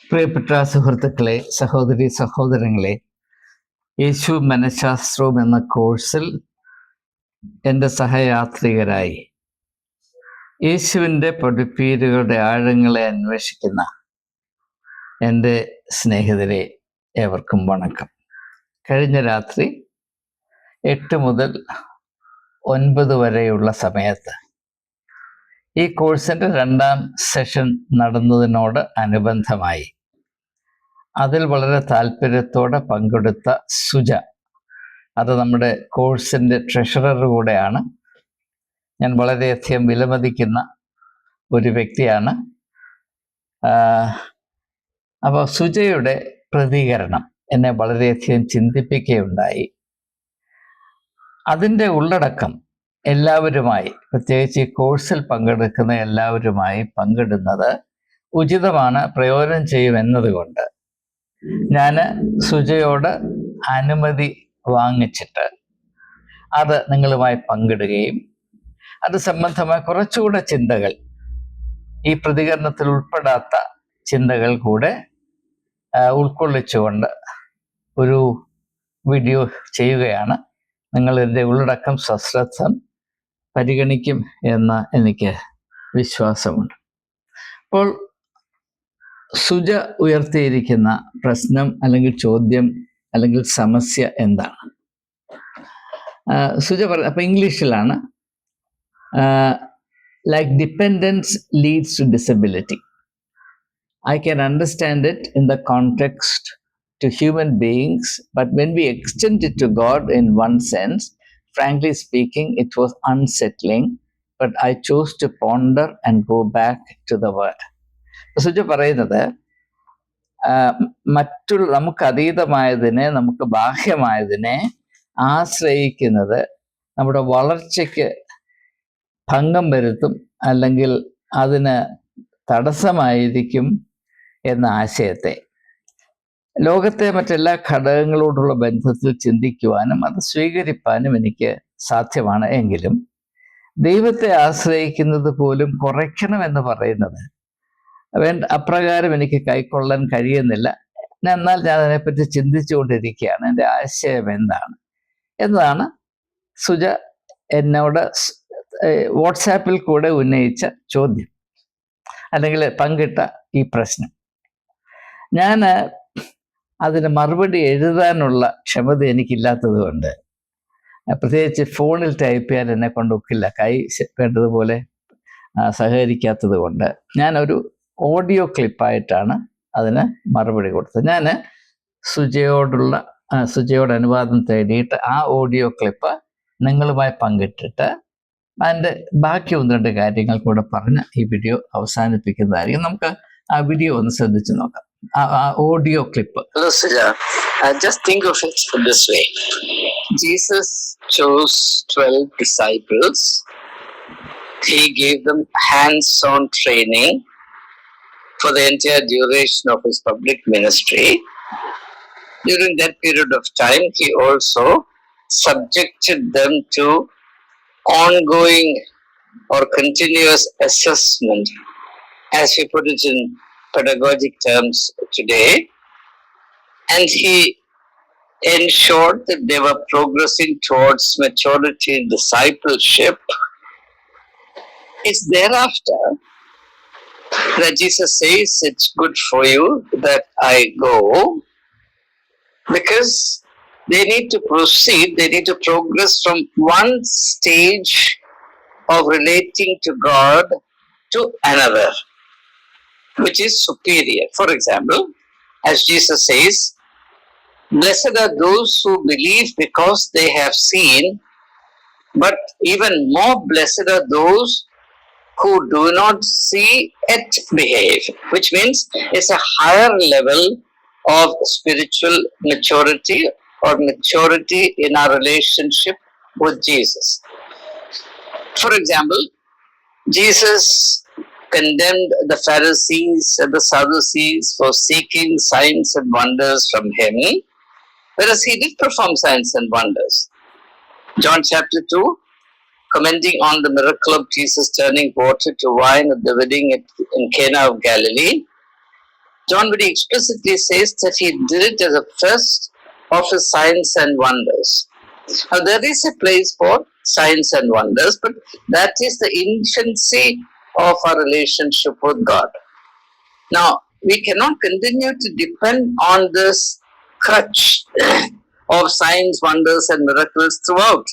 പ്രിയപ്പെട്ട സുഹൃത്തുക്കളെ, സഹോദരി സഹോദരങ്ങളെ, യേശു മനഃശാസ്ത്രവും എന്ന കോഴ്സിൽ എൻ്റെ സഹയാത്രികരായി യേശുവിൻ്റെ പഠിപ്പീരുകളുടെ ആഴങ്ങളെ അന്വേഷിക്കുന്ന എൻ്റെ സ്നേഹിതരെ ഏവർക്കും വണക്കം. കഴിഞ്ഞ രാത്രി 8 മുതൽ 9 വരെയുള്ള സമയത്ത് ഈ കോഴ്സിൻ്റെ 2ാം സെഷൻ നടന്നതിനോട് അനുബന്ധമായി അതിൽ വളരെ താല്പര്യത്തോടെ പങ്കെടുത്ത സുജ, അത് നമ്മുടെ കോഴ്സിൻ്റെ ട്രഷറർ കൂടെയാണ്. ഞാൻ വളരെയധികം വിലമതിക്കുന്ന ഒരു വ്യക്തിയാണ്. അപ്പോൾ സുജയുടെ പ്രതികരണം എന്നെ വളരെയധികം ചിന്തിപ്പിക്കുകയുണ്ടായി. അതിൻ്റെ ഉള്ളടക്കം എല്ലാവരുമായി, പ്രത്യേകിച്ച് ഈ കോഴ്സിൽ പങ്കെടുക്കുന്ന എല്ലാവരുമായി പങ്കിടുന്നത് ഉചിതമാണ്, പ്രയോജനം ചെയ്യുമെന്നതുകൊണ്ട് ഞാൻ സുജയോട് അനുമതി വാങ്ങിച്ചിട്ട് അത് നിങ്ങളുമായി പങ്കിടുകയും അത് സംബന്ധമായ കുറച്ചുകൂടെ ചിന്തകൾ, ഈ പ്രതികരണത്തിൽ ഉൾപ്പെടാത്ത ചിന്തകൾ കൂടെ ഉൾക്കൊള്ളിച്ചുകൊണ്ട് ഒരു വീഡിയോ ചെയ്യുകയാണ്. നിങ്ങൾ ഇതിൻ്റെ ഉള്ളടക്കം സശ്രദ്ധം പരിഗണിക്കും എന്ന് എനിക്ക് വിശ്വാസമുണ്ട്. അപ്പോൾ സുജ ഉയർത്തിയിരിക്കുന്ന പ്രശ്നം അല്ലെങ്കിൽ ചോദ്യം അല്ലെങ്കിൽ സമസ്യ എന്താണ്? സുജ അപ്പം ഇംഗ്ലീഷിലാണ്. Like dependence leads to disability. I can understand it in the context to human beings, but when we extend it to God in one sense, frankly speaking, it was unsettling, but I chose to ponder and go back to the word. Suja പറയുന്നത്, നമുക്ക് അതീതമായതിനെ, നമുക്ക് ബാഹ്യമായതിനെ ആശ്രയിക്കുന്നത് നമ്മുടെ വളർച്ചയ്ക്ക് ഭംഗം വരുത്തും, അല്ലെങ്കിൽ അതിന് തടസ്സമായിരിക്കും എന്ന ആശയത്തെ ലോകത്തെ മറ്റെല്ലാ ഘടകങ്ങളോടുള്ള ബന്ധത്തിൽ ചിന്തിക്കുവാനും അത് സ്വീകരിപ്പാനും എനിക്ക് സാധ്യമാണ്. എങ്കിലും ദൈവത്തെ ആശ്രയിക്കുന്നത് പോലും കുറയ്ക്കണമെന്ന് പറയുന്നത് അപ്രകാരം എനിക്ക് കൈക്കൊള്ളാൻ കഴിയുന്നില്ല. എന്നാൽ ഞാൻ അതിനെപ്പറ്റി ചിന്തിച്ചുകൊണ്ടിരിക്കുകയാണ്. എൻ്റെ ആശയം എന്താണ് എന്നതാണ് സുജ എന്നോട് വാട്സാപ്പിൽ കൂടെ ഉന്നയിച്ച ചോദ്യം, അല്ലെങ്കിൽ പങ്കിട്ട ഈ പ്രശ്നം. ഞാൻ അതിന് മറുപടി എഴുതാനുള്ള ക്ഷമത എനിക്കില്ലാത്തത് കൊണ്ട്, പ്രത്യേകിച്ച് ഫോണിൽ ടൈപ്പ് ചെയ്യാൻ എന്നെ കൊണ്ടൊക്കില്ല, കൈ വേണ്ടതുപോലെ സഹകരിക്കാത്തത് കൊണ്ട് ഞാനൊരു ഓഡിയോ ക്ലിപ്പായിട്ടാണ് അതിന് മറുപടി കൊടുത്തത്. ഞാൻ സുജയോട് അനുവാദം തേടിയിട്ട് ആ ഓഡിയോ ക്ലിപ്പ് നിങ്ങളുമായി പങ്കിട്ടിട്ട് അതിൻ്റെ ബാക്കി 1-2 കാര്യങ്ങൾ കൂടെ പറഞ്ഞ് ഈ വീഡിയോ അവസാനിപ്പിക്കുന്നതായിരിക്കും. നമുക്ക് ആ വീഡിയോ ഒന്ന് ശ്രദ്ധിച്ചു നോക്കാം. ആ audio clip. Just think of it this way. Jesus chose 12 disciples. He gave them hands-on training for the entire duration of his public ministry. During that period of time, he also subjected them to ongoing or continuous assessment, as we put it in pedagogic terms today, and he ensured that they were progressing towards maturity in discipleship. It's thereafter that Jesus says, it's good for you that I go, because they need to proceed, they need to progress from one stage of relating to God to another, which is superior. For example, as Jesus says, blessed are those who believe because they have seen, but even more blessed are those who do not see yet behave, which means it's a higher level of spiritual maturity or maturity in our relationship with Jesus. For example, Jesus condemned the Pharisees and the Sadducees for seeking signs and wonders from him, whereas he did perform signs and wonders. John chapter 2, commenting on the miracle of Jesus turning water to wine at the wedding in Cana of Galilee, John very explicitly says that he did it as a first of his signs and wonders. Now, there is a place for signs and wonders, but that is the infancy of our relationship with God. Now, we cannot continue to depend on this crutch of signs, wonders, and miracles throughout.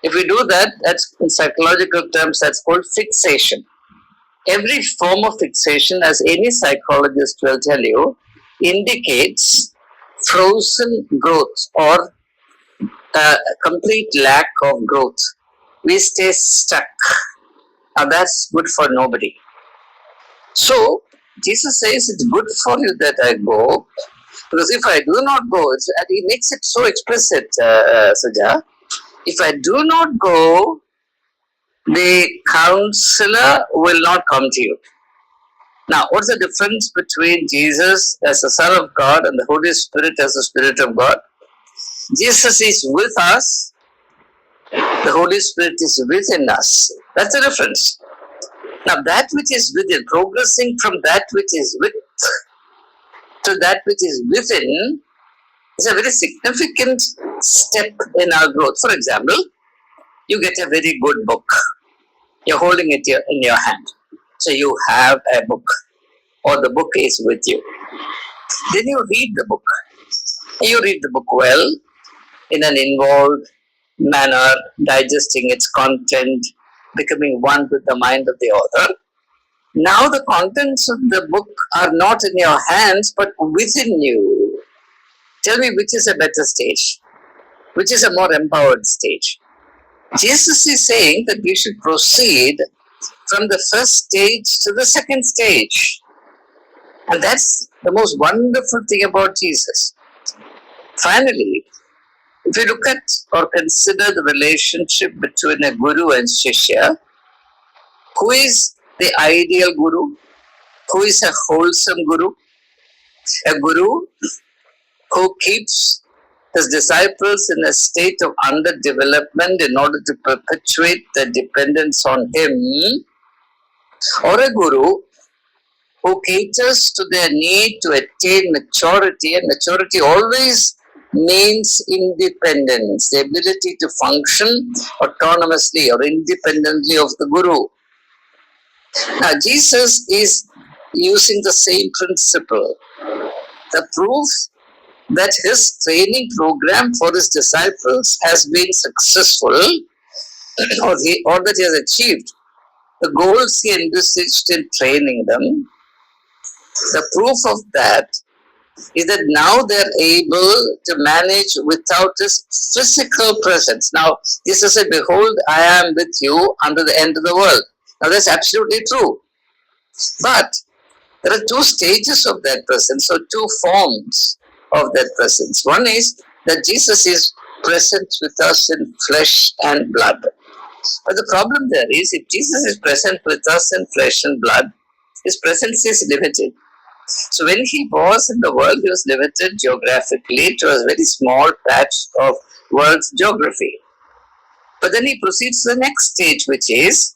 If we do that, that's in psychological terms, that's called fixation. Every form of fixation, as any psychologist will tell you, indicates frozen growth or complete lack of growth. We stay stuck. Now that's good for nobody. So Jesus says it's good for you that I go, because if I do not go, and he makes it so explicit, Suja, if I do not go, the counselor will not come to you. Now, what's the difference between Jesus as the Son of God and the Holy Spirit as the Spirit of God? Jesus is with us, the Holy Spirit is within us. That's the difference. Now, that which is within, progressing from that which is with to that which is within, is a very significant step in our growth. For example, you get a very good book. You're holding it in your hand. So you have a book, or the book is with you. Then you read the book. You read the book well, in an involved manner, digesting its content, becoming one with the mind of the author. Now the contents of the book are not in your hands, but within you. Tell me, which is a better stage? Which is a more empowered stage? Jesus is saying that we should proceed from the first stage to the second stage. And that's the most wonderful thing about Jesus. Finally, if you look at or consider the relationship between a guru and shishya, who is the ideal guru? Who is a wholesome guru? A guru who keeps his disciples in a state of underdevelopment in order to perpetuate the dependence on him, or a guru who caters to their need to attain maturity, and maturity always means independence, the ability to function autonomously or independently of the guru. Now, Jesus is using the same principle. The proof that his training program for his disciples has been successful, or that he has achieved the goals he envisaged in training them, the proof of that is that now they're able to manage without his physical presence. Now, Jesus said, "Behold, I am with you unto the end of the world." Now, that's absolutely true. But there are two stages of that presence, or two forms of that presence. One is that Jesus is present with us in flesh and blood. But the problem there is, if Jesus is present with us in flesh and blood, his presence is limited. So when he was in the world, he was limited geographically to a very small patch of world's geography. But then he proceeds to the next stage, which is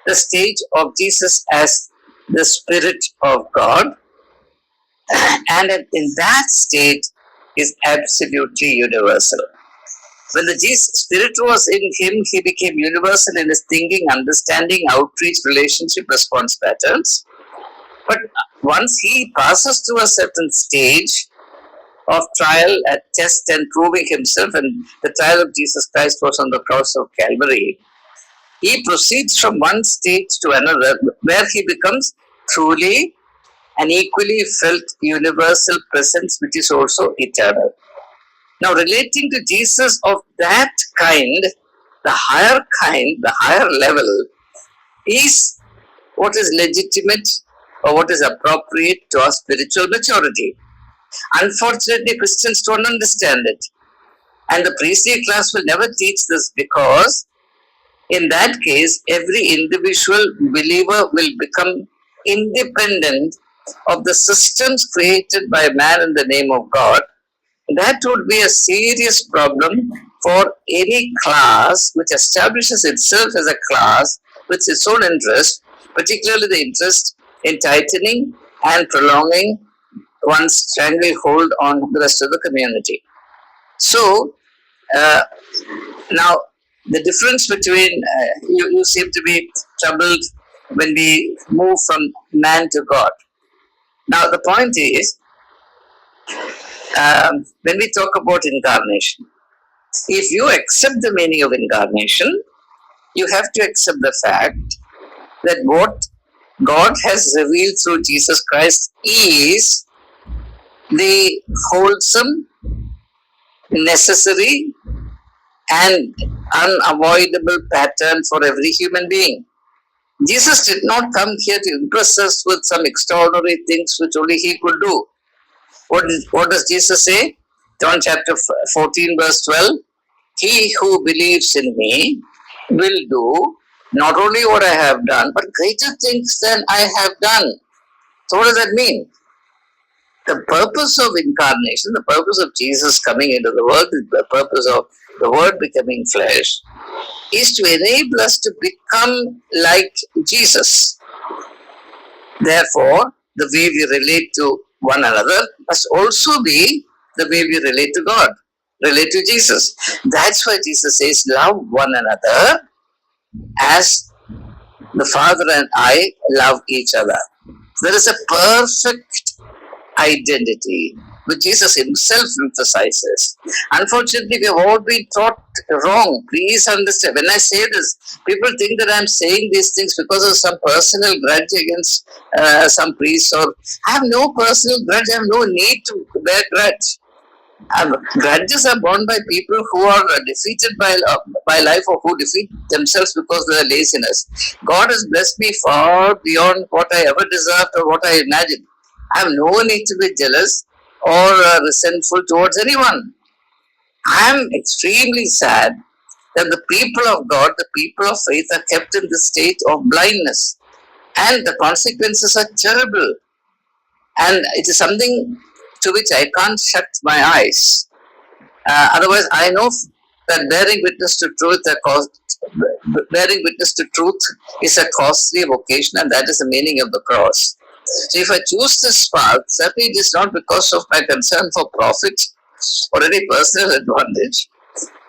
the stage of Jesus as the Spirit of God. And in that state is absolutely universal. When the Spirit was in him, he became universal in his thinking, understanding, outreach, relationship, response patterns. But once he passes through a certain stage of trial, test, and proving himself, and the trial of Jesus Christ was on the cross of Calvary, he proceeds from one stage to another, where he becomes truly an equally felt universal presence, which is also eternal. Now, relating to Jesus of that kind, the higher level, is what is legitimate or what is appropriate to our spiritual maturity. Unfortunately, Christians don't understand it. And the priestly class will never teach this, because in that case, every individual believer will become independent of the systems created by man in the name of God. That would be a serious problem for any class which establishes itself as a class with its own interest, particularly the interest in tightening and prolonging one stranglehold on the rest of the community. So, now the difference between you seem to be troubled when we move from man to God. Now, the point is, when we talk about incarnation, if you accept the meaning of incarnation, you have to accept the fact that what God has revealed through Jesus Christ is the wholesome, necessary, and unavoidable pattern for every human being. Jesus did not come here to impress us with some extraordinary things which only he could do. What does Jesus say? John chapter 14, verse 12. He who believes in me will do not only what I have done, but greater things than I have done. So what does that mean? The purpose of incarnation, the purpose of Jesus coming into the world, the purpose of the Word becoming flesh, is to enable us to become like Jesus. Therefore, the way we relate to one another must also be the way we relate to God, relate to Jesus. That's why Jesus says, love one another as the Father and I love each other. There is a perfect identity which Jesus himself emphasizes. Unfortunately, we have all been taught wrong. Please understand. When I say this, people think that I'm saying these things because of some personal grudge against some priest, or I have no personal grudge. I have no need to bear grudge. Grudges are born by people who are defeated by life, or who defeat themselves because of their laziness. God has blessed me far beyond what I ever deserved or what I imagined. I have no need to be jealous or resentful towards anyone. I am extremely sad that the people of God, the people of faith, are kept in the state of blindness, and the consequences are terrible. And it is something to which I can't shut my eyes. Otherwise, I know that bearing witness to truth is a costly vocation, and that is the meaning of the cross. So if I choose this path, certainly it is not because of my concern for profit or any personal advantage.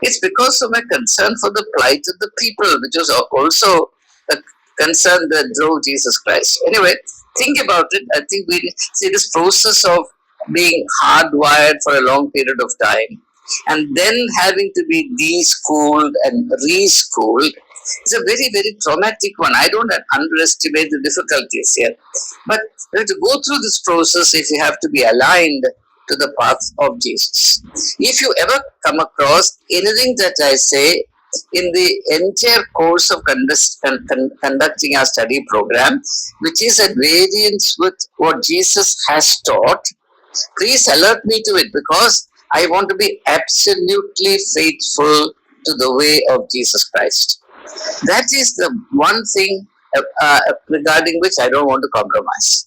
It's because of my concern for the plight of the people, which was also a concern that drove Jesus Christ. Anyway, think about it. I think we see this process of being hardwired for a long period of time, and then having to be de-schooled and re-schooled. It's a very, very traumatic one. I don't underestimate the difficulties here. But you have to go through this process if you have to be aligned to the path of Jesus. If you ever come across anything that I say in the entire course of conducting our study program, which is at variance with what Jesus has taught, please alert me to it, because I want to be absolutely faithful to the way of Jesus Christ. That is the one thing regarding which I don't want to compromise.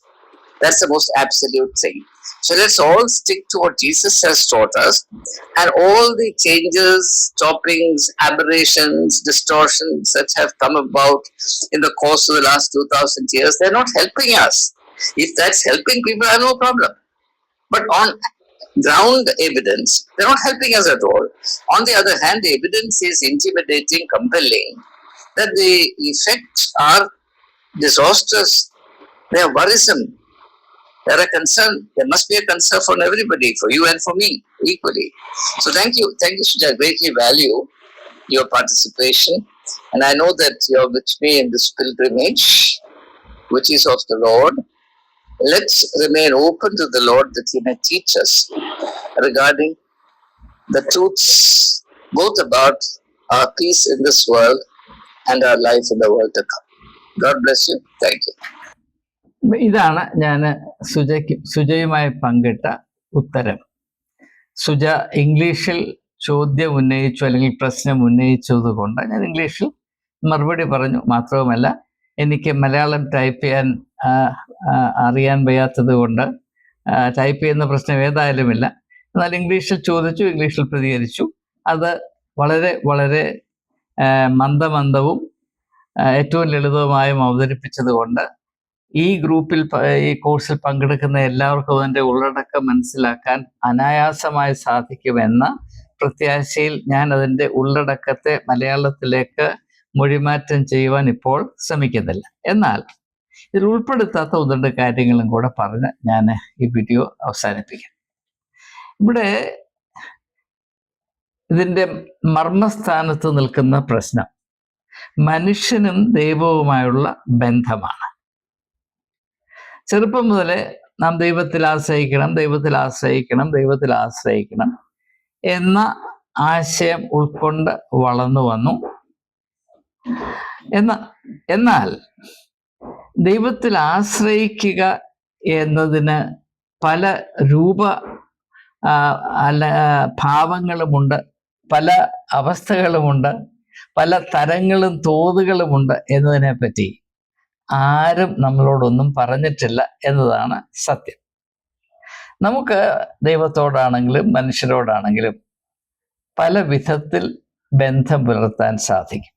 That's the most absolute thing. So let's all stick to what Jesus has taught us, and all the changes, stoppings, aberrations, distortions that have come about in the course of the last 2000 years, they're not helping us. If that's helping people, I have no problem. But on ground evidence, they're not helping us at all. On the other hand, the evidence is intimidating, compelling, that the effects are disastrous, they are worrisome, they're a concern. There must be a concern for everybody, for you and for me, equally. So thank you, Suja. I greatly value your participation, and I know that you're with me in this pilgrimage, which is of the Lord. Let's remain open to the Lord that He may teach us regarding the truths both about our peace in this world and our life in the world to come. God bless you. Thank you. ഇതാണ് ഞാൻ സുജയുമായി പങ്കിട്ട ഉത്തരം. സുജ ഇംഗ്ലീഷിൽ ചോദ്യം ഉന്നയിച്ചു, അല്ലെങ്കിൽ പ്രശ്നം ഉന്നയിച്ചത് കൊണ്ട് ഞാൻ ഇംഗ്ലീഷിൽ മറുപടി പറഞ്ഞു. മാത്രവുമല്ല, എനിക്ക് മലയാളം ടൈപ്പ് ചെയ്യാൻ അറിയാൻ വയ്യാത്തത് കൊണ്ട് ടൈപ്പ് ചെയ്യുന്ന പ്രശ്നം ഏതായാലുമില്ല. എന്നാൽ ഇംഗ്ലീഷിൽ ചോദിച്ചു, ഇംഗ്ലീഷിൽ പ്രതികരിച്ചു. അത് വളരെ വളരെ മന്ദവും ഏറ്റവും ലളിതവുമായും അവതരിപ്പിച്ചത് കൊണ്ട് ഈ ഗ്രൂപ്പിൽ ഈ കോഴ്സിൽ പങ്കെടുക്കുന്ന എല്ലാവർക്കും അതിൻ്റെ ഉള്ളടക്കം മനസ്സിലാക്കാൻ അനായാസമായി സാധിക്കുമെന്ന പ്രത്യാശയിൽ ഞാൻ അതിൻ്റെ ഉള്ളടക്കത്തെ മലയാളത്തിലേക്ക് മൊഴിമാറ്റം ചെയ്യുവാൻ ഇപ്പോൾ ശ്രമിക്കുന്നില്ല. എന്നാൽ ഇതിൽ ഉൾപ്പെടുത്താത്ത ഒന്ന് രണ്ട് കാര്യങ്ങളും കൂടെ പറഞ്ഞ് ഞാൻ ഈ വീഡിയോ അവസാനിപ്പിക്കാം. ഇവിടെ ഇതിൻ്റെ മർമ്മസ്ഥാനത്ത് നിൽക്കുന്ന പ്രശ്നം മനുഷ്യനും ദൈവവുമായുള്ള ബന്ധമാണ്. ചെറുപ്പം മുതലേ നാം ദൈവത്തിൽ ആശ്രയിക്കണം, ദൈവത്തിൽ ആശ്രയിക്കണം, ദൈവത്തിൽ ആശ്രയിക്കണം എന്ന ആശയം ഉൾക്കൊണ്ട് വളർന്നു വന്നു. എന്നാൽ ദൈവത്തിൽ ആശ്രയിക്കുക എന്നതിന് പല ഭാവങ്ങളുമുണ്ട്, പല അവസ്ഥകളുമുണ്ട്, പല തരങ്ങളും തോതുകളുമുണ്ട് എന്നതിനെ പറ്റി ആരും നമ്മളോടൊന്നും പറഞ്ഞിട്ടില്ല എന്നതാണ് സത്യം. നമുക്ക് ദൈവത്തോടാണെങ്കിലും മനുഷ്യരോടാണെങ്കിലും പല വിധത്തിൽ ബന്ധം പുലർത്താൻ സാധിക്കും.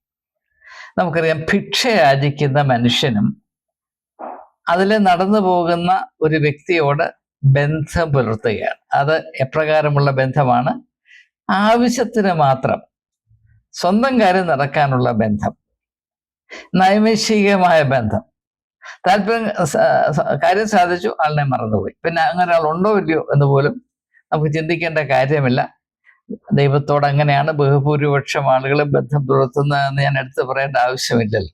നമുക്കറിയാം, ഭിക്ഷ യാചിക്കുന്ന മനുഷ്യനും അതിൽ നടന്നു പോകുന്ന ഒരു വ്യക്തിയോട് ബന്ധം പുലർത്തുകയാണ്. അത് എപ്രകാരമുള്ള ബന്ധമാണ്? ആവശ്യത്തിന് മാത്രം സ്വന്തം കാര്യം നടക്കാനുള്ള ബന്ധം, നൈമിഷികമായ ബന്ധം. താല്പര്യം, കാര്യം സാധിച്ചു, ആളിനെ മറന്നുപോയി, പിന്നെ അങ്ങനെ ആളുണ്ടോ ഇല്ലയോ എന്ന് പോലും നമുക്ക് ചിന്തിക്കേണ്ട കാര്യമില്ല. ദൈവത്തോട് അങ്ങനെയാണ് ബഹുഭൂരിപക്ഷം ആളുകളും ബന്ധം പുലർത്തുന്നതെന്ന് ഞാൻ എടുത്തു പറയേണ്ട ആവശ്യമില്ലല്ലോ.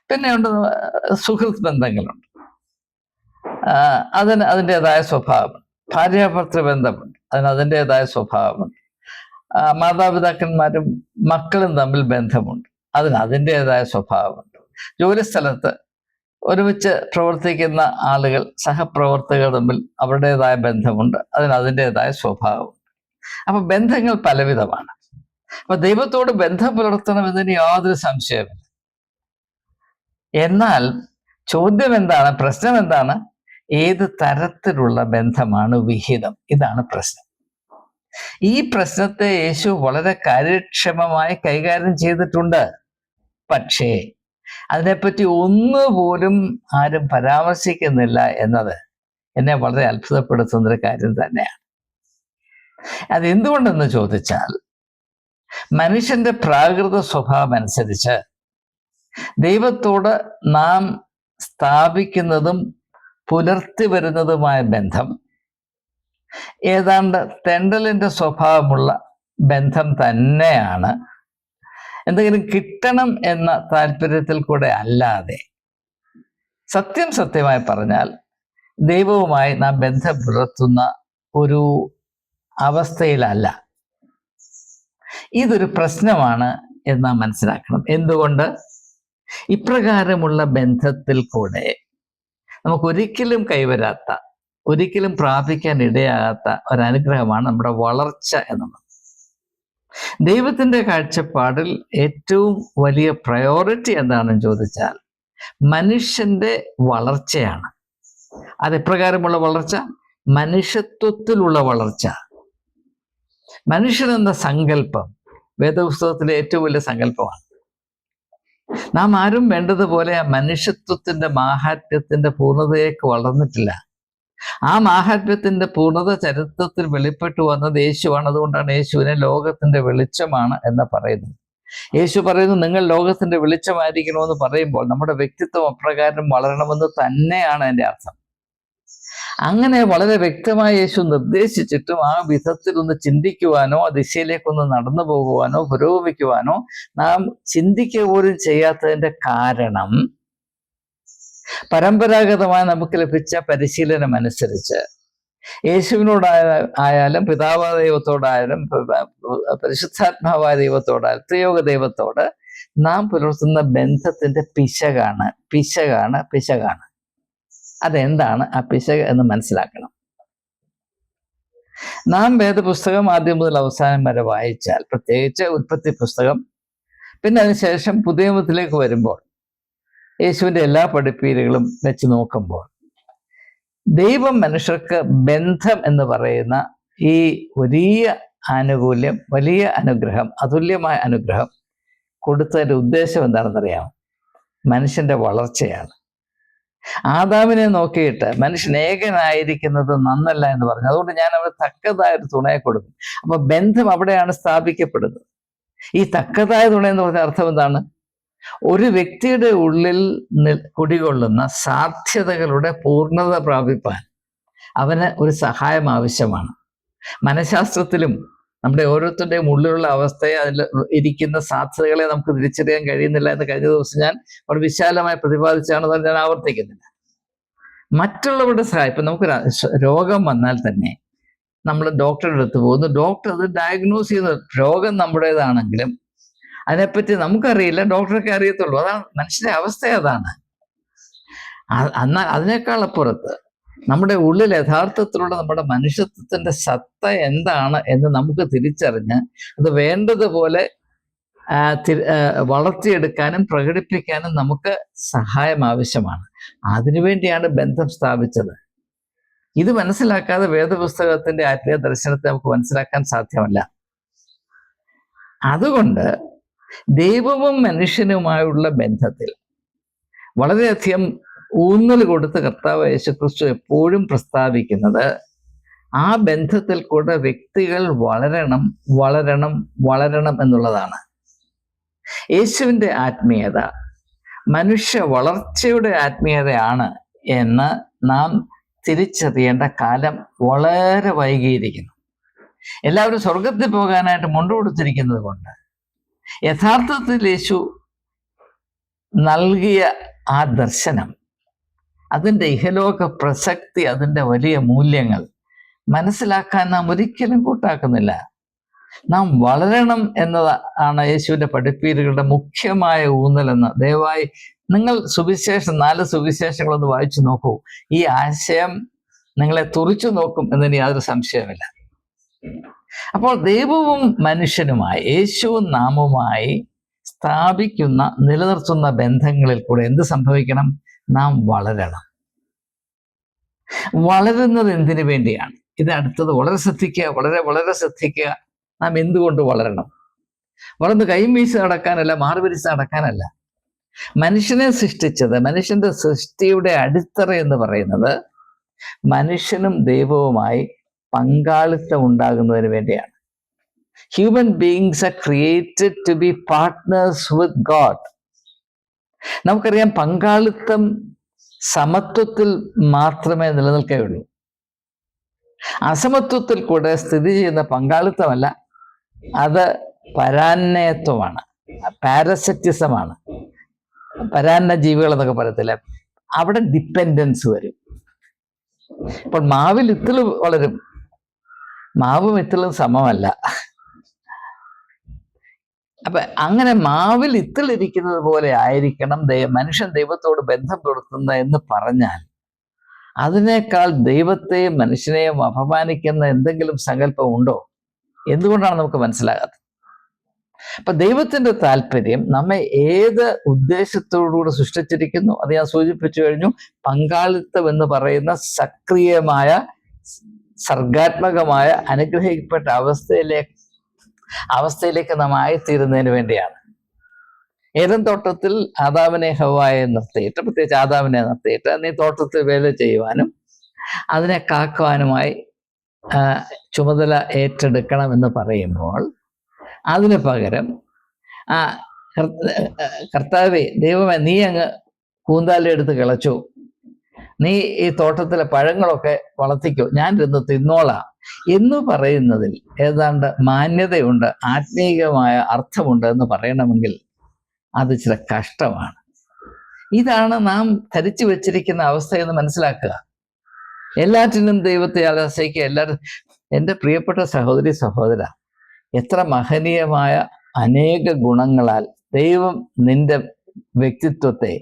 പിന്നെ ഉണ്ട് സുഹൃത്ത് ബന്ധങ്ങളുണ്ട്, അതിന് അതിൻ്റെതായ സ്വഭാവമുണ്ട്. ഭാര്യാഭർത്തൃ ബന്ധമുണ്ട്, അതിൻ്റെതായ സ്വഭാവമുണ്ട്. മാതാപിതാക്കന്മാരും മക്കളും തമ്മിൽ ബന്ധമുണ്ട്, അതിൻ്റെതായ സ്വഭാവമുണ്ട്. ജോലിസ്ഥലത്ത് ഒരുമിച്ച് പ്രവർത്തിക്കുന്ന ആളുകൾ, സഹപ്രവർത്തകർ തമ്മിൽ അവരുടേതായ ബന്ധമുണ്ട്, അതിൻ്റെതായ സ്വഭാവമുണ്ട്. അപ്പൊ ബന്ധങ്ങൾ പലവിധമാണ്. അപ്പൊ ദൈവത്തോട് ബന്ധം പുലർത്തണമെന്നതിന് യാതൊരു സംശയമില്ല. എന്നാൽ ചോദ്യം എന്താണ്? പ്രശ്നം എന്താണ്? ഏത് തരത്തിലുള്ള ബന്ധമാണ് വിഹിതം? ഇതാണ് പ്രശ്നം. ഈ പ്രശ്നത്തെ യേശു വളരെ കാര്യക്ഷമമായി കൈകാര്യം ചെയ്തിട്ടുണ്ട്. പക്ഷേ അതിനെപ്പറ്റി ഒന്നുപോലും ആരും പരാമർശിക്കുന്നില്ല എന്നത് എന്നെ വളരെ അത്ഭുതപ്പെടുത്തുന്നൊരു കാര്യം തന്നെയാണ്. അതെന്തുകൊണ്ടെന്ന് ചോദിച്ചാൽ, മനുഷ്യന്റെ പ്രാകൃത സ്വഭാവം അനുസരിച്ച് ദൈവത്തോട് നാം സ്ഥാപിക്കുന്നതും പുലർത്തി വരുന്നതുമായ ബന്ധം ഏതാണ്ട് തെണ്ടലിന്റെ സ്വഭാവമുള്ള ബന്ധം തന്നെയാണ്. എന്തെങ്കിലും കിട്ടണം എന്ന താല്പര്യത്തിൽ കൂടെ അല്ലാതെ, സത്യമായി പറഞ്ഞാൽ ദൈവവുമായി നാം ബന്ധം പുലർത്തുന്ന ഒരു അവസ്ഥയിലല്ല. ഇതൊരു പ്രശ്നമാണ് എന്ന് നാം മനസ്സിലാക്കണം. എന്തുകൊണ്ട്? ഇപ്രകാരമുള്ള ബന്ധത്തിൽ കൂടെ നമുക്ക് ഒരിക്കലും കൈവരാത്ത, ഒരിക്കലും പ്രാപിക്കാൻ ഇടയാകാത്ത ഒരനുഗ്രഹമാണ് നമ്മുടെ വളർച്ച എന്നുള്ളത്. ദൈവത്തിൻ്റെ കാഴ്ചപ്പാടിൽ ഏറ്റവും വലിയ പ്രയോറിറ്റി എന്താണെന്ന് ചോദിച്ചാൽ മനുഷ്യന്റെ വളർച്ചയാണ്. അതെപ്രകാരമുള്ള വളർച്ച? മനുഷ്യത്വത്തിലുള്ള വളർച്ച. മനുഷ്യനെന്ന സങ്കല്പം വേദപുസ്തകത്തിലെ ഏറ്റവും വലിയ സങ്കല്പമാണ്. നാം ആരും വേണ്ടതുപോലെ ആ മനുഷ്യത്വത്തിന്റെ മാഹാത്മ്യത്തിന്റെ പൂർണ്ണതയേക്ക് വളർന്നിട്ടില്ല. ആ മാഹാത്മ്യത്തിന്റെ പൂർണ്ണത ചരിത്രത്തിൽ വെളിപ്പെട്ടു വന്നത് യേശുവാണ്. അതുകൊണ്ടാണ് യേശുവിനെ ലോകത്തിന്റെ വെളിച്ചമാണ് എന്ന് പറയുന്നത്. യേശു പറയുന്നു, നിങ്ങൾ ലോകത്തിന്റെ വെളിച്ചമായിരിക്കണമെന്ന് പറയുമ്പോൾ നമ്മുടെ വ്യക്തിത്വം അപ്രകാരം വളരണമെന്ന് തന്നെയാണ് എൻ്റെ അർത്ഥം. അങ്ങനെ വളരെ വ്യക്തമായി യേശു നിർദ്ദേശിച്ചിട്ടും ആ വിധത്തിൽ ഒന്ന് ചിന്തിക്കുവാനോ ആ ദിശയിലേക്കൊന്ന് നടന്നു പോകുവാനോ പുരോഗമിക്കുവാനോ നാം ചിന്തിക്കുക പോലും ചെയ്യാത്തതിൻ്റെ കാരണം, പരമ്പരാഗതമായി നമുക്ക് ലഭിച്ച പരിശീലനം അനുസരിച്ച് യേശുവിനോടായാലും പിതാവായ ദൈവത്തോടായാലും പരിശുദ്ധാത്മാവായ ദൈവത്തോടായാലും ത്രിയോഗ ദൈവത്തോട് നാം പുലർത്തുന്ന ബന്ധത്തിന്റെ പിശകാണ്. അതെന്താണ് ആ പിശക് എന്ന് മനസ്സിലാക്കണം. നാം വേദപുസ്തകം ആദ്യം മുതൽ അവസാനം വരെ വായിച്ചാൽ, പ്രത്യേകിച്ച് ഉൽപ്പത്തി പുസ്തകം, പിന്നെ അതിനുശേഷം പുതിയ നിയമത്തിലേക്ക് വരുമ്പോൾ യേശുവിൻ്റെ എല്ലാ പഠിപ്പീരുകളും വെച്ച് നോക്കുമ്പോൾ ദൈവം മനുഷ്യർക്ക് ബന്ധം എന്ന് പറയുന്ന ഈ വലിയ ആനുകൂല്യം, വലിയ അനുഗ്രഹം, അതുല്യമായ അനുഗ്രഹം കൊടുത്തതിൻ്റെ ഉദ്ദേശം എന്താണെന്നറിയാമോ? മനുഷ്യന്റെ വളർച്ചയാണ്. ആദാമിനെ നോക്കിയിട്ട് മനുഷ്യൻ ഏകനായിരിക്കുന്നത് നന്നല്ല എന്ന് പറഞ്ഞു. അതുകൊണ്ട് ഞാൻ അവന് തക്കതായ ഒരു തുണയെ കൊടുക്കും. അപ്പൊ ബന്ധം അവിടെയാണ് സ്ഥാപിക്കപ്പെടുന്നത്. ഈ തക്കതായ തുണ എന്ന് പറഞ്ഞ അർത്ഥം എന്താണ്? ഒരു വ്യക്തിയുടെ ഉള്ളിൽ കുടികൊള്ളുന്ന സാധ്യതകളുടെ പൂർണ്ണത പ്രാപിപ്പാൻ അവന് ഒരു സഹായം ആവശ്യമാണ്. മനഃശാസ്ത്രത്തിലും നമ്മുടെ ഓരോരുത്തരുടെയും ഉള്ളിലുള്ള അവസ്ഥയെ, അതിൽ ഇരിക്കുന്ന സാധ്യതകളെ നമുക്ക് തിരിച്ചറിയാൻ കഴിയുന്നില്ല എന്ന് കഴിഞ്ഞ ദിവസം ഞാൻ വളരെ വിശാലമായി പ്രതിപാദിച്ചാണ്, ഞാൻ ആവർത്തിക്കുന്നില്ല. മറ്റുള്ളവരുടെ സഹായം, ഇപ്പം നമുക്കൊരു രോഗം വന്നാൽ തന്നെ നമ്മൾ ഡോക്ടറുടെ അടുത്ത് പോകുന്നു, ഡോക്ടർ അത് ഡയഗ്നോസ് ചെയ്യുന്ന രോഗം നമ്മുടേതാണെങ്കിലും അതിനെപ്പറ്റി നമുക്കറിയില്ല, ഡോക്ടർക്ക് അറിയത്തുള്ളൂ. അതാണ് മനുഷ്യന്റെ അവസ്ഥ, അതാണ്. എന്നാൽ അതിനേക്കാൾ അപ്പുറത്ത് നമ്മുടെ ഉള്ളിൽ യഥാർത്ഥത്തിലുള്ള നമ്മുടെ മനുഷ്യത്വത്തിന്റെ സത്ത എന്താണ് എന്ന് നമുക്ക് തിരിച്ചറിഞ്ഞ് അത് വേണ്ടതുപോലെ വളർത്തിയെടുക്കാനും പ്രകടിപ്പിക്കാനും നമുക്ക് സഹായം ആവശ്യമാണ്. അതിനുവേണ്ടിയാണ് ബന്ധം സ്ഥാപിച്ചത്. ഇത് മനസ്സിലാക്കാതെ വേദപുസ്തകത്തിന്റെ ആത്മീയ ദർശനത്തെ നമുക്ക് മനസ്സിലാക്കാൻ സാധ്യമല്ല. അതുകൊണ്ട് ദൈവവും മനുഷ്യനുമായുള്ള ബന്ധത്തിൽ വളരെയധികം ഊന്നൽ കൊടുത്ത് കർത്താവ് യേശുക്രിസ്തു എപ്പോഴും പ്രസ്താവിക്കുന്നത് ആ ബന്ധത്തിൽ കൂടെ വ്യക്തികൾ വളരണം വളരണം വളരണം എന്നുള്ളതാണ്. യേശുവിൻ്റെ ആത്മീയത മനുഷ്യ വളർച്ചയുടെ ആത്മീയതയാണ് എന്ന് നാം തിരിച്ചറിയേണ്ട കാലം വളരെ വൈകിയിരിക്കുന്നു. എല്ലാവരും സ്വർഗത്തിൽ പോകാനായിട്ട് മുണ്ടുകൊടുത്തിരിക്കുന്നത് കൊണ്ട് യഥാർത്ഥത്തിൽ യേശു നൽകിയ ആ ദർശനം, അതിൻ്റെ ഇഹലോക പ്രസക്തി, അതിൻ്റെ വലിയ മൂല്യങ്ങൾ മനസ്സിലാക്കാൻ നാം ഒരിക്കലും കൂട്ടാക്കുന്നില്ല. നാം വളരണം എന്നതാണ് യേശുവിൻ്റെ പഠിപ്പീരുകളുടെ മുഖ്യമായ ഊന്നലെന്ന് ദയവായി നിങ്ങൾ 4 സുവിശേഷങ്ങളൊന്ന് വായിച്ചു നോക്കൂ. ഈ ആശയം നിങ്ങളെ തുറിച്ചു നോക്കും എന്നതിന് യാതൊരു സംശയമില്ല. അപ്പോൾ ദൈവവും മനുഷ്യനുമായി, യേശുവും നാമുമായി സ്ഥാപിക്കുന്ന നിലനിർത്തുന്ന ബന്ധങ്ങളിൽ കൂടെ എന്ത് സംഭവിക്കണം? നാം വളരണം. വളരുന്നത് എന്തിനു വേണ്ടിയാണ്? ഇത് അടുത്തത് വളരെ ശ്രദ്ധിക്കുക, വളരെ വളരെ ശ്രദ്ധിക്കുക. നാം എന്തുകൊണ്ട് വളരണം? വളർന്ന് കൈയും വീശി നടക്കാനല്ല, മാറുപിരിച്ച് നടക്കാനല്ല. മനുഷ്യനെ സൃഷ്ടിച്ചത്, മനുഷ്യന്റെ സൃഷ്ടിയുടെ അടിത്തറ എന്ന് പറയുന്നത് മനുഷ്യനും ദൈവവുമായി പങ്കാളിത്തം ഉണ്ടാകുന്നതിന് വേണ്ടിയാണ്. Human beings are created to be partners with god. നമുക്കറിയാം, പങ്കാളിത്തം സമത്വത്തിൽ മാത്രമേ നിലനിൽക്കുകയുള്ളൂ. അസമത്വത്തിൽ കൂടെ സ്ഥിതി ചെയ്യുന്ന പങ്കാളിത്തമല്ല, അത് പരാന്നയത്വമാണ്, പാരസറ്റിസമാണ്. പരാന്ന ജീവികൾ എന്നൊക്കെ പറയത്തില്ല, അവിടെ ഡിപ്പെൻഡൻസ് വരും. ഇപ്പോൾ മാവിൽ ഇത്തിൾ വളരും, മാവും ഇത്തിളും സമമല്ല. അപ്പൊ അങ്ങനെ മാവിൽ ഇത്തിളിരിക്കുന്നത് പോലെ ആയിരിക്കണം മനുഷ്യൻ ദൈവത്തോട് ബന്ധം പുലർത്തുന്ന എന്ന് പറഞ്ഞാൽ, അതിനേക്കാൾ ദൈവത്തെയും മനുഷ്യനെയും അപമാനിക്കുന്ന എന്തെങ്കിലും സങ്കല്പം ഉണ്ടോ? എന്തുകൊണ്ടാണ് നമുക്ക് മനസ്സിലാകാത്തത്? അപ്പൊ ദൈവത്തിന്റെ താല്പര്യം നമ്മെ ഏത് ഉദ്ദേശത്തോടുകൂടി സൃഷ്ടിച്ചിരിക്കുന്നു, അത് ഞാൻ സൂചിപ്പിച്ചു കഴിഞ്ഞു. പങ്കാളിത്തം എന്ന് പറയുന്ന സക്രിയമായ, സർഗാത്മകമായ, അനുഗ്രഹിക്കപ്പെട്ട അവസ്ഥയിലേക്ക് നാം ആയിത്തീരുന്നതിന് വേണ്ടിയാണ്. ഏദൻ തോട്ടത്തിൽ ആദാമിനെ ഹവ്വായെ നിർത്തിയിട്ട്, പ്രത്യേകിച്ച് ആദാമിനെ നിർത്തിയിട്ട്, നീ തോട്ടത്തിൽ വേല ചെയ്യുവാനും അതിനെ കാക്കുവാനുമായി ചുമതല ഏറ്റെടുക്കണം എന്ന് പറയുമ്പോൾ, അതിന് പകരം കർത്താവേ, ദൈവമേ, നീ അങ്ങ് കൂന്താലെടുത്ത് കിളച്ചു, നീ ഈ തോട്ടത്തിലെ പഴങ്ങളൊക്കെ വളർത്തിക്കോ, ഞാൻ ഇരുന്ന് തിന്നോളാം എന്ന് പറയുന്നതിൽ ഏതാണ്ട് മാന്യതയുണ്ട്, ആത്മീയമായ അർത്ഥമുണ്ട് എന്ന് പറയണമെങ്കിൽ അത് ചില കഷ്ടമാണ്. ഇതാണ് നാം ധരിച്ചു വെച്ചിരിക്കുന്ന അവസ്ഥയെന്ന് മനസ്സിലാക്കുക. എല്ലാറ്റിനും ദൈവത്തെ ആശ്രയിക്കുക. എല്ലാവരും, എൻ്റെ പ്രിയപ്പെട്ട സഹോദരി സഹോദര, എത്ര മഹനീയമായ അനേക ഗുണങ്ങളാൽ ദൈവം നിന്റെ വ്യക്തിത്വത്തെ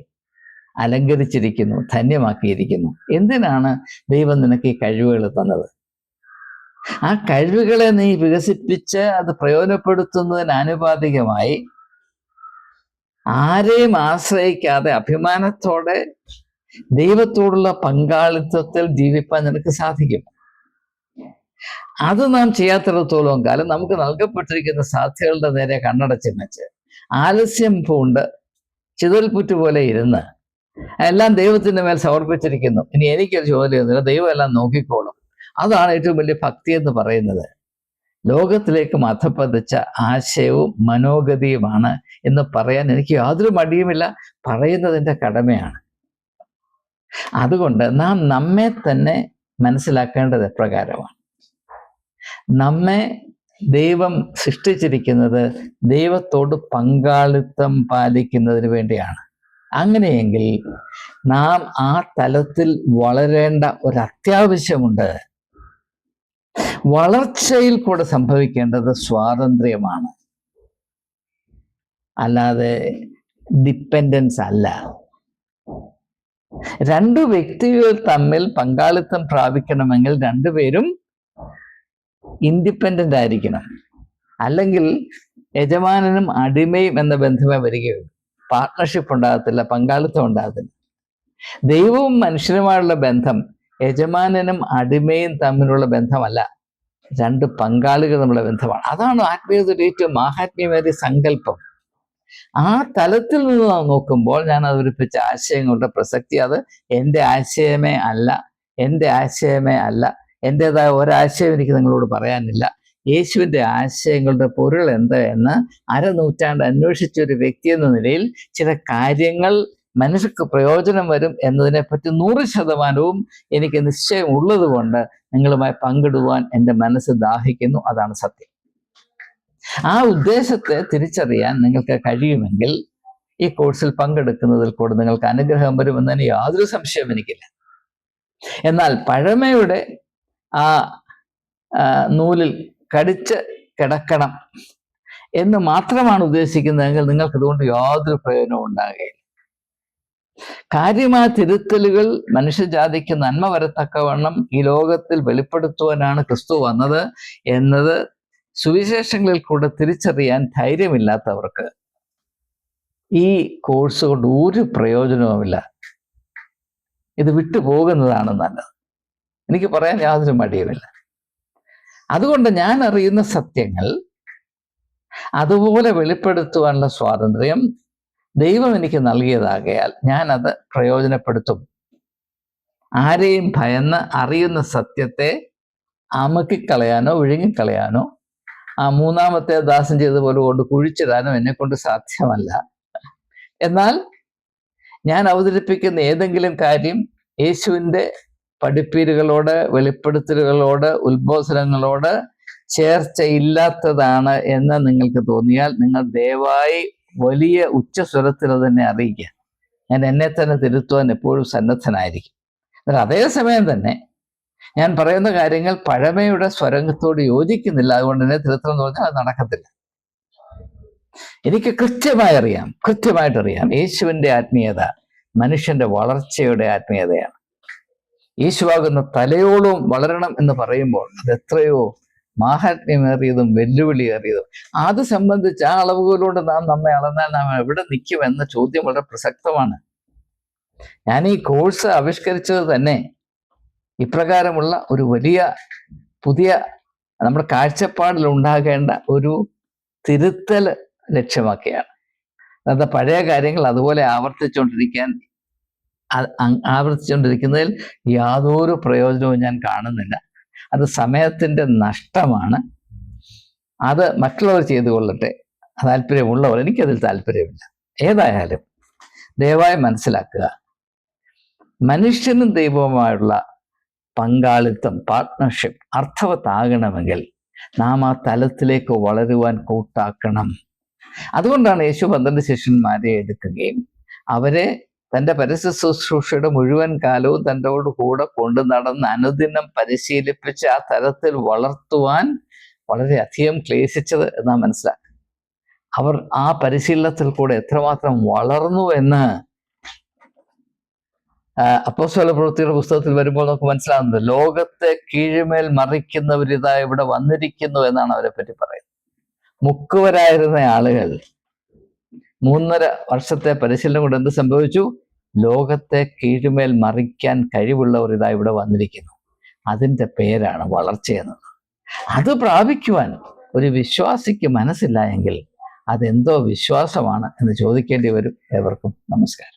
അലങ്കരിച്ചിരിക്കുന്നു, ധന്യമാക്കിയിരിക്കുന്നു. എന്തിനാണ് ദൈവം നിനക്ക് ഈ കഴിവുകൾ തന്നത്? ആ കഴിവുകളെ നീ വികസിപ്പിച്ച് അത് പ്രയോജനപ്പെടുത്തുന്നതിന് ആനുപാതികമായി ആരെയും ആശ്രയിക്കാതെ അഭിമാനത്തോടെ ദൈവത്തോടുള്ള പങ്കാളിത്തത്തിൽ ജീവിപ്പാൻ നിനക്ക് സാധിക്കും. അത് നാം ചെയ്യാത്തിടത്തോളം കാലം നമുക്ക് നൽകപ്പെട്ടിരിക്കുന്ന സാധ്യതകളുടെ നേരെ കണ്ണടച്ച് വെച്ച് ആലസ്യം പൂണ്ട് ചിതൽപുറ്റ് പോലെ ഇരുന്ന് എല്ലാം ദൈവത്തിന്റെ മേൽ സമർപ്പിച്ചിരിക്കുന്നു, ഇനി എനിക്കൊരു ചോദ്യമൊന്നുമില്ല, ദൈവം എല്ലാം നോക്കിക്കോളും. അതാണ് ഏറ്റവും വലിയ ഭക്തി എന്ന് പറയുന്നത്. ലോകത്തിലേക്ക് മതപ്പതിച്ച ആശയവും മനോഗതിയുമാണ് എന്ന് പറയാൻ എനിക്ക് യാതൊരു മടിയുമില്ല. പറയുന്നതിൻ്റെ കടമയാണ്. അതുകൊണ്ട് നാം നമ്മെ തന്നെ മനസ്സിലാക്കേണ്ടത് എപ്രകാരമാണ്. നമ്മെ ദൈവം സൃഷ്ടിച്ചിരിക്കുന്നത് ദൈവത്തോട് പങ്കാളിത്തം പാലിക്കുന്നതിന് വേണ്ടിയാണ്. അങ്ങനെയെങ്കിൽ നാം ആ തലത്തിൽ വളരേണ്ട ഒരു അത്യാവശ്യമുണ്ട്. വളർച്ചയിൽ കൂടെ സംഭവിക്കേണ്ടത് സ്വാതന്ത്ര്യമാണ്, അല്ലാതെ ഡിപ്പെൻഡൻസ് അല്ല. രണ്ടു വ്യക്തികൾ തമ്മിൽ പങ്കാളിത്തം പ്രാപിക്കണമെങ്കിൽ രണ്ടുപേരും ഇൻഡിപെൻഡന്റ് ആയിരിക്കണം. അല്ലെങ്കിൽ യജമാനനും അടിമയും എന്ന ബന്ധമേ വരികയുള്ളൂ. പാർട്ട്ണർഷിപ്പ് ഉണ്ടാകത്തില്ല, പങ്കാളിത്തം ഉണ്ടാകത്തില്ല. ദൈവവും മനുഷ്യനുമായുള്ള ബന്ധം യജമാനനും അടിമയും തമ്മിലുള്ള ബന്ധമല്ല, രണ്ട് പങ്കാളികൾ തമ്മിലുള്ള ബന്ധമാണ്. അതാണ് ആത്മീയതയുടെ ഏറ്റവും മാഹാത്മ്യമേറിയ സങ്കല്പം. ആ തലത്തിൽ നിന്ന് നാം നോക്കുമ്പോൾ ഞാൻ അവതരിപ്പിച്ച ആശയങ്ങളുടെ പ്രസക്തി, അത് എൻ്റെ ആശയമേ അല്ല, എൻ്റെതായ ഒരാശയം എനിക്ക് നിങ്ങളോട് പറയാനില്ല. യേശുവിൻ്റെ ആശയങ്ങളുടെ പൊരുൾ എന്ത് എന്ന് അരനൂറ്റാണ്ട് അന്വേഷിച്ച ഒരു വ്യക്തി എന്ന നിലയിൽ ചില കാര്യങ്ങൾ മനുഷ്യർക്ക് പ്രയോജനം വരും എന്നതിനെപ്പറ്റി 100% എനിക്ക് നിശ്ചയം ഉള്ളത് കൊണ്ട് നിങ്ങളുമായി പങ്കിടുവാൻ എൻ്റെ മനസ്സ് ദാഹിക്കുന്നു. അതാണ് സത്യം. ആ ഉദ്ദേശത്തെ തിരിച്ചറിയാൻ നിങ്ങൾക്ക് കഴിയുമെങ്കിൽ ഈ കോഴ്സിൽ പങ്കെടുക്കുന്നതിൽ കൂടെ നിങ്ങൾക്ക് അനുഗ്രഹം വരുമെന്നതിന് യാതൊരു സംശയവും എനിക്കില്ല. എന്നാൽ പഴമയുടെ ആ നൂലിൽ കടിച്ച് കിടക്കണം എന്ന് മാത്രമാണ് ഉദ്ദേശിക്കുന്നതെങ്കിൽ നിങ്ങൾക്ക് ഇതുകൊണ്ട് യാതൊരു പ്രയോജനവും ഉണ്ടാകുകയില്ല. കാര്യമായ തിരുത്തലുകൾ മനുഷ്യജാതിക്ക് നന്മ വരത്തക്കവണ്ണം ഈ ലോകത്തിൽ വെളിപ്പെടുത്തുവാനാണ് ക്രിസ്തു വന്നത് എന്നത് സുവിശേഷങ്ങളിൽ കൂടെ തിരിച്ചറിയാൻ ധൈര്യമില്ലാത്തവർക്ക് ഈ കോഴ്സ് കൊണ്ട് ഒരു പ്രയോജനവുമില്ല. ഇത് വിട്ടുപോകുന്നതാണ് നല്ലത്. എനിക്ക് പറയാൻ യാതൊരു മടിയുമില്ല. അതുകൊണ്ട് ഞാൻ അറിയുന്ന സത്യങ്ങൾ അതുപോലെ വെളിപ്പെടുത്തുവാനുള്ള സ്വാതന്ത്ര്യം ദൈവം എനിക്ക് നൽകിയതാകയാൽ ഞാനത് പ്രയോജനപ്പെടുത്തും. ആരെയും ഭയന്ന് അറിയുന്ന സത്യത്തെ അമുക്കിക്കളയാനോ വിഴുങ്ങിക്കളയാനോ ആ മൂന്നാമത്തെ ദാസൻ ചെയ്തതുപോലെ കൊണ്ട് കുഴിച്ചിടാനോ എന്നെക്കൊണ്ട് സാധ്യമല്ല. എന്നാൽ ഞാൻ അവതരിപ്പിക്കുന്ന ഏതെങ്കിലും കാര്യം യേശുവിൻ്റെ പഠിപ്പീരുകളോട്, വെളിപ്പെടുത്തലുകളോട്, ഉത്ബോധനങ്ങളോട് ചേർച്ചയില്ലാത്തതാണ് എന്ന് നിങ്ങൾക്ക് തോന്നിയാൽ നിങ്ങൾ ദയവായി വലിയ ഉച്ചസ്വരത്തിൽ തന്നെ അറിയിക്കുക. ഞാൻ എന്നെ തന്നെ തിരുത്തുവാൻ എപ്പോഴും സന്നദ്ധനായിരിക്കും. എന്നാൽ അതേസമയം തന്നെ ഞാൻ പറയുന്ന കാര്യങ്ങൾ പഴമയുടെ സ്വരത്തോട് യോജിക്കുന്നില്ല, അതുകൊണ്ട് തന്നെ തിരുത്തണം എന്ന് പറഞ്ഞാൽ അത് നടക്കത്തില്ല. എനിക്ക് കൃത്യമായിട്ടറിയാം യേശുവിൻ്റെ ആത്മീയത മനുഷ്യന്റെ വളർച്ചയുടെ ആത്മീയതയാണ്. യേശുവാകുന്ന തലയോളം വളരണം എന്ന് പറയുമ്പോൾ അത് എത്രയോ മാഹാത്മ്യമേറിയതും വെല്ലുവിളിയേറിയതും. അത് സംബന്ധിച്ച് ആ അളവുകളോട് നാം നമ്മെ അളന്നാൽ നാം എവിടെ നിൽക്കും എന്ന ചോദ്യം വളരെ പ്രസക്തമാണ്. ഞാൻ ഈ കോഴ്സ് ആവിഷ്കരിച്ചത് തന്നെ ഇപ്രകാരമുള്ള ഒരു വലിയ പുതിയ നമ്മുടെ കാഴ്ചപ്പാടിൽ ഉണ്ടാകേണ്ട ഒരു തിരുത്തൽ ലക്ഷ്യമാക്കിയാണ്. അതായത് പഴയ കാര്യങ്ങൾ അതുപോലെ ആവർത്തിച്ചുകൊണ്ടിരിക്കുന്നതിൽ യാതൊരു പ്രയോജനവും ഞാൻ കാണുന്നില്ല. അത് സമയത്തിൻ്റെ നഷ്ടമാണ്. അത് മറ്റുള്ളവർ ചെയ്തു കൊള്ളട്ടെ, താല്പര്യമുള്ളവർ. എനിക്കതിൽ താല്പര്യമില്ല. ഏതായാലും ദയവായി മനസ്സിലാക്കുക, മനുഷ്യനും ദൈവവുമായുള്ള പങ്കാളിത്തം, പാർട്ട്ണർഷിപ്പ് അർത്ഥവത്താകണമെങ്കിൽ നാം ആ തലത്തിലേക്ക് വളരുവാൻ കൂട്ടാക്കണം. അതുകൊണ്ടാണ് യേശു 12 ശിഷ്യന്മാരെ എടുക്കുകയും അവരെ തൻ്റെ പരസ്യ ശുശ്രൂഷയുടെ മുഴുവൻ കാലവും തൻ്റെയോട് കൂടെ കൊണ്ടു നടന്ന് അനുദിനം പരിശീലിപ്പിച്ച് ആ തലത്തിൽ വളർത്തുവാൻ വളരെയധികം ക്ലേശിച്ചത് എന്നാ മനസ്സിലാക്കുക. അവർ ആ പരിശീലനത്തിൽ കൂടെ എത്രമാത്രം വളർന്നു എന്ന് അപ്പോസ്തല പ്രവൃത്തിയുടെ പുസ്തകത്തിൽ വരുമ്പോൾ നമുക്ക് മനസ്സിലാകുന്നത്. ലോകത്തെ കീഴ്മേൽ മറിക്കുന്നവരിതാ ഇവിടെ വന്നിരിക്കുന്നു എന്നാണ് അവരെ പറ്റി പറയുന്നത്. മുക്കുവരായിരുന്ന ആളുകൾ 3.5 വർഷത്തെ പരിശീലനം കൊണ്ട് എന്ത് സംഭവിച്ചു? ലോകത്തെ കീഴ്മേൽ മറിക്കാൻ കഴിവുള്ളവർ ഇതാ ഇവിടെ വന്നിരിക്കുന്നു. അതിൻ്റെ പേരാണ് വളർച്ചയെന്നത്. അത് പ്രാപിക്കുവാൻ ഒരു വിശ്വാസിക്ക് മനസ്സില്ല എങ്കിൽ അതെന്തോ വിശ്വാസമാണ് എന്ന് ചോദിക്കേണ്ടി വരും. ഏവർക്കും നമസ്കാരം.